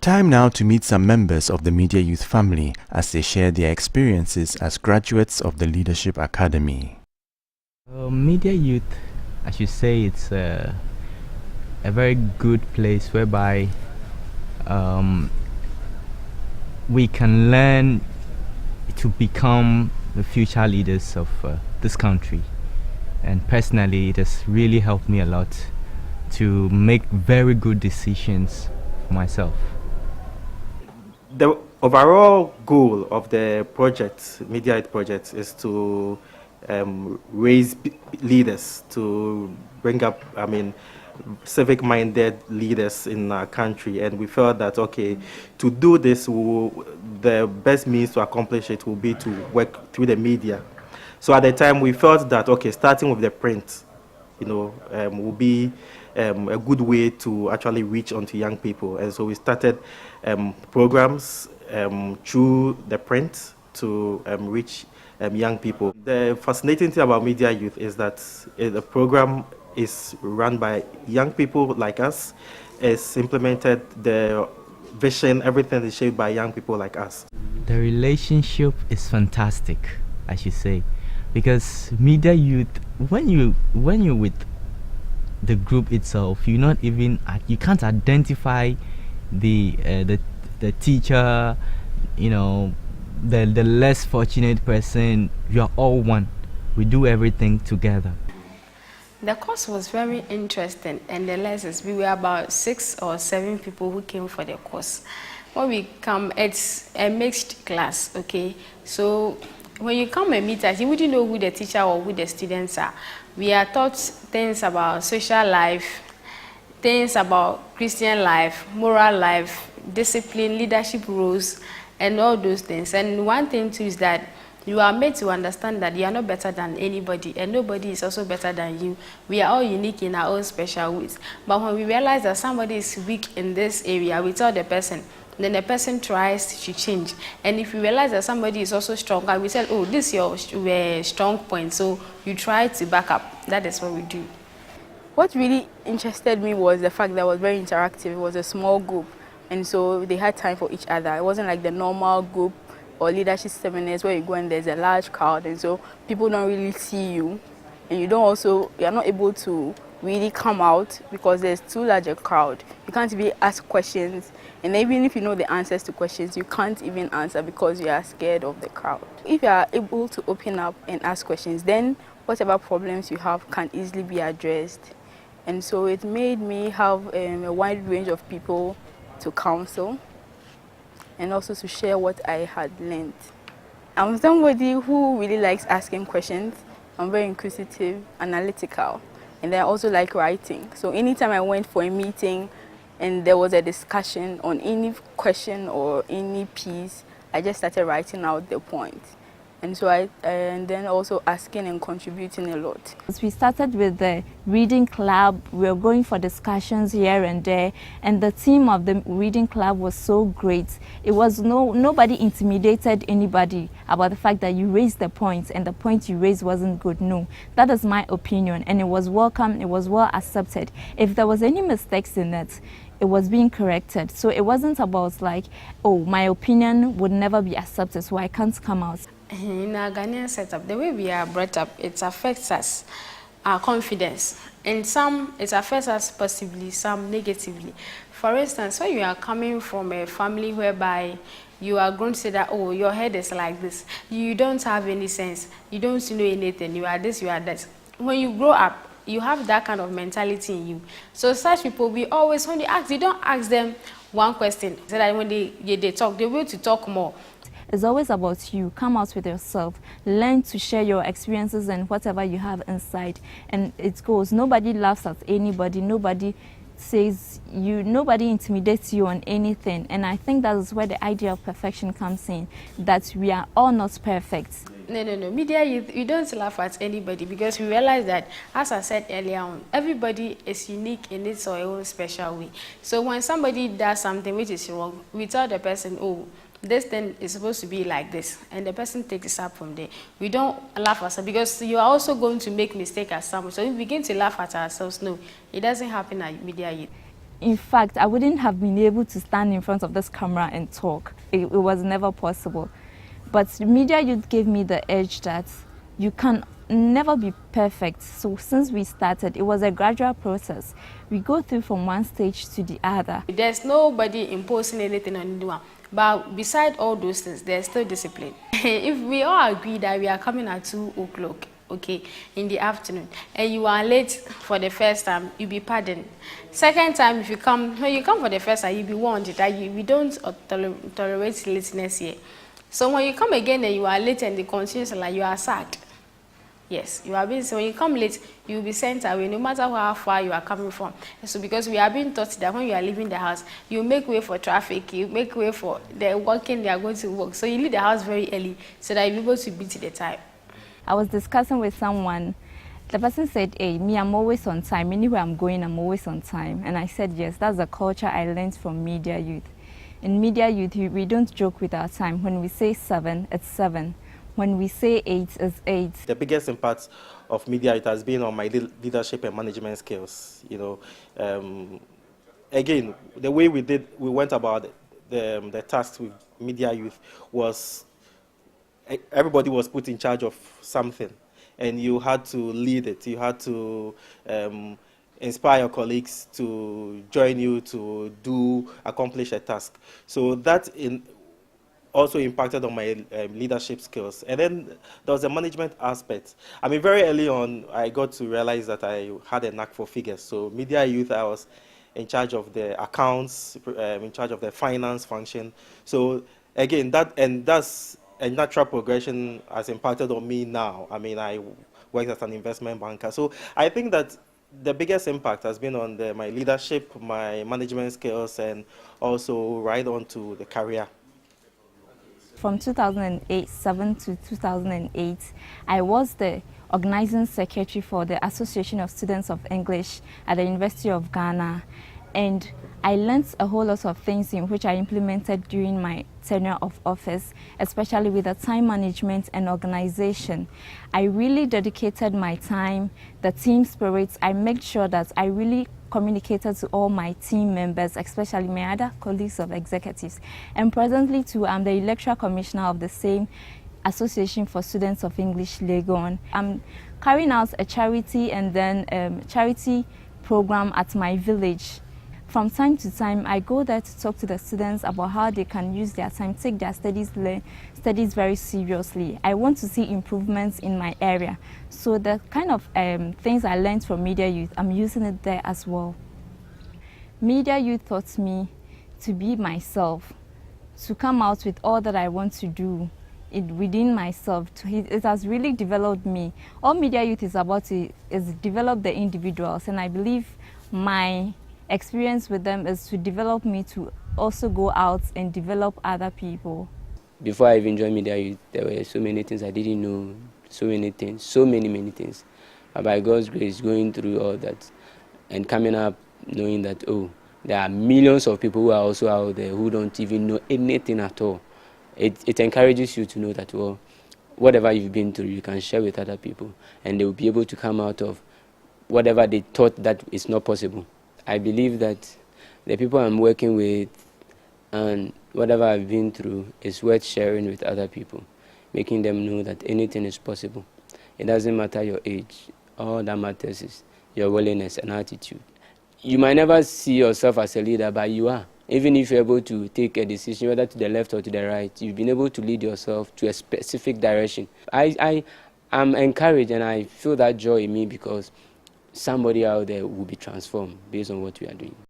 Time now to meet some members of the Media Youth family as they share their experiences as graduates of the Leadership Academy. Media Youth, I should say, it's a very good place whereby we can learn to become the future leaders of this country. And personally, it has really helped me a lot to make very good decisions for myself. The overall goal of the project, Media Youth project, is to raise leaders, to bring up, civic-minded leaders in our country. And we felt that, okay, to do this, the best means to accomplish it will be to work through the media. So at the time, we felt that, okay, starting with the print, will be a good way to actually reach onto young people. And so we started programs through the print to reach young people. The fascinating thing about Media Youth is that the program is run by young people like us. It's implemented, the vision, everything is shaped by young people like us. The relationship is fantastic, I should say, because Media Youth, when you're with the group itself, you can't identify the teacher, the less fortunate person. You are all one. We do everything together. The course was very interesting, and the lessons, we were about 6 or 7 people who came for the course. When we come, it's a mixed class, okay? So when you come and meet us, you wouldn't know who the teacher or who the students are. We are taught things about social life, things about Christian life, moral life, discipline, leadership roles, and all those things. And one thing too is that you are made to understand that you are not better than anybody, and nobody is also better than you. We are all unique in our own special ways. But when we realize that somebody is weak in this area, we tell the person, then the person tries to change. And if we realize that somebody is also stronger, we say, oh, this is your strong point, so you try to back up. That is what we do. What really interested me was the fact that it was very interactive. It was a small group, and so they had time for each other. It wasn't like the normal group or leadership seminars where you go and there's a large crowd, and so people don't really see you, and you're not able to really come out because there's too large a crowd. You can't really ask questions, and even if you know the answers to questions, you can't even answer because you are scared of the crowd. If you are able to open up and ask questions, then whatever problems you have can easily be addressed. And so it made me have a wide range of people to counsel and also to share what I had learned. I'm somebody who really likes asking questions. I'm very inquisitive, analytical, and I also like writing. So anytime I went for a meeting and there was a discussion on any question or any piece, I just started writing out the point. And so and then also asking and contributing a lot. We started with the reading club. We were going for discussions here and there, and the team of the reading club was so great. It was nobody intimidated anybody about the fact that you raised the point and the point you raised wasn't good. No, that is my opinion, and it was welcome. It was well accepted. If there was any mistakes in it, it was being corrected. So it wasn't about like, oh, my opinion would never be accepted, so I can't come out. In our Ghanaian setup, the way we are brought up, it affects us, our confidence. And some, it affects us positively, some negatively. For instance, when you are coming from a family whereby you are going to say that, oh, your head is like this, you don't have any sense, you don't know anything, you are this, you are that. When you grow up, you have that kind of mentality in you. So such people, we always, when you ask, you don't ask them one question, so that when they talk, they will to talk more. It's always about you. Come out with yourself. Learn to share your experiences and whatever you have inside. And it goes. Nobody laughs at anybody. Nobody nobody intimidates you on anything. And I think that is where the idea of perfection comes in, that we are all not perfect. No. Media Youth, we don't laugh at anybody because we realize that, as I said earlier on, everybody is unique in its own special way. So when somebody does something which is wrong, we tell the person, oh, this thing is supposed to be like this, and the person takes it up from there. We don't laugh at ourselves because you are also going to make mistakes as someone. So we begin to laugh at ourselves. No, it doesn't happen at Media Youth. In fact, I wouldn't have been able to stand in front of this camera and talk. It was never possible. But Media Youth gave me the edge that you can never be perfect. So since we started, it was a gradual process. We go through from one stage to the other. There's nobody imposing anything on anyone. But beside all those things, there's still discipline. If we all agree that we are coming at 2 o'clock, okay, in the afternoon, and you are late for the first time, you'll be pardoned. Second time, if you come, when you come for the first time, you'll be warned that we don't tolerate lateness here. So when you come again and you are late and the continues, like you are sacked. Yes, you are being, so when you come late, you will be sent away, no matter how far you are coming from. And so because we are being taught that when you are leaving the house, you make way for traffic, you make way for the working, they are going to work. So you leave the house very early so that you'll be able to beat the time. I was discussing with someone. The person said, hey, me, I'm always on time. Anywhere I'm going, I'm always on time. And I said, yes, that's the culture I learned from Media Youth. In Media Youth, we don't joke with our time. When we say 7, it's 7. When we say 8, it's 8. The biggest impact of Media Youth has been on my leadership and management skills. You know, again, the way we went about the tasks with Media Youth was everybody was put in charge of something, and you had to lead it. You had to inspire your colleagues to join you to accomplish a task. So that also impacted on my leadership skills. And then there was a management aspect. I mean, very early on, I got to realize that I had a knack for figures. So Media Youth, I was in charge of the accounts, in charge of the finance function. So again, that's a natural progression has impacted on me now. I mean, I worked as an investment banker. So I think that the biggest impact has been on my leadership, my management skills, and also right on to the career. From 2007 to 2008, I was the organizing secretary for the Association of Students of English at the University of Ghana. And I learned a whole lot of things in which I implemented during my tenure of office, especially with the time management and organization. I really dedicated my time, the team spirit. I made sure that I really communicated to all my team members, especially my other colleagues of executives. And presently too, I'm the electoral commissioner of the same Association for Students of English, Legon. I'm carrying out a charity and then charity program at my village. From time to time, I go there to talk to the students about how they can use their time, take their studies very seriously. I want to see improvements in my area. So the kind of things I learned from Media Youth, I'm using it there as well. Media Youth taught me to be myself, to come out with all that I want to do within myself. It has really developed me. All Media Youth is about is develop the individuals, and I believe my experience with them is to develop me to also go out and develop other people. Before I even joined Media Youth, there were so many things I didn't know, so many things, so many things. But by God's grace, going through all that and coming up knowing that, oh, there are millions of people who are also out there who don't even know anything at all. It encourages you to know that, well, whatever you've been through, you can share with other people, and they will be able to come out of whatever they thought that is not possible. I believe that the people I'm working with and whatever I've been through is worth sharing with other people, making them know that anything is possible. It doesn't matter your age. All that matters is your willingness and attitude. You might never see yourself as a leader, but you are. Even if you're able to take a decision, whether to the left or to the right, you've been able to lead yourself to a specific direction. I'm encouraged, and I feel that joy in me because somebody out there will be transformed based on what we are doing.